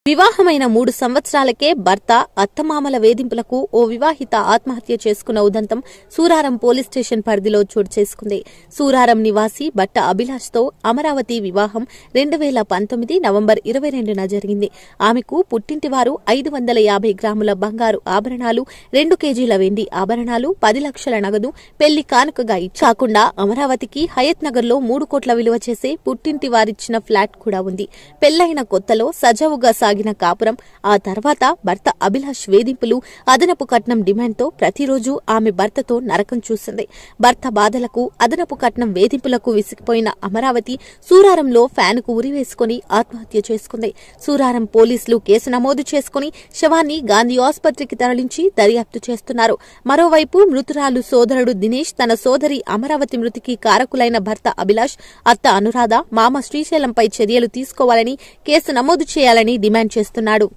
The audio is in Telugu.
వివాహమైన 3 సంవత్సరాలకే భర్త అత్తమామల వేధింపులకు ఓ వివాహిత ఆత్మహత్య చేసుకున్న ఉదంతం సూరారం పోలీస్ స్టేషన్ పరిధిలో చోటు చేసుకుంది. సూరారం నివాసి బట్ట అభిలాష్తో అమరావతి వివాహం 2019 నవంబర్ 22న జరిగింది. ఆమెకు పుట్టింటివారు 550 గ్రాముల బంగారు ఆభరణాలు, 2 కేజీల వెండి ఆభరణాలు, 10 లక్షల నగదు పెళ్లి కానుకగా కాకుండా అమరావతికి హయత్ నగర్ లో 3 కోట్ల విలువ చేసే పుట్టింటి వారిచ్చిన ఫ్లాట్ కూడా ఉంది. పెళ్లైన కొత్తలో సజావుగా సాగిన కాపురం ఆ తర్వాత భర్త అభిలాష్ వేధింపులు, అదనపు కట్నం డిమాండ్తో ప్రతిరోజు ఆమె భర్తతో నరకం చూసింది. భర్త బాధలకు, అదనపు కట్నం వేధింపులకు విసిగిపోయిన అమరావతి సూరారంలో ఫ్యాన్కు ఉరివేసుకుని ఆత్మహత్య చేసుకుంది. సూరారం పోలీసులు కేసు నమోదు చేసుకుని శవాన్ని గాంధీ ఆసుపత్రికి తరలించి దర్యాప్తు చేస్తున్నారు. మరోవైపు మృతురాలు సోదరుడు దినేష్ తన సోదరి అమరావతి మృతికి కారకులైన భర్త అభిలాష్, అత్త అనురాధ, మామ శ్రీశైలంపై చర్యలు తీసుకోవాలని, కేసు నమోదు చేయాలని డిమాండ్ చేస్తున్నాడు.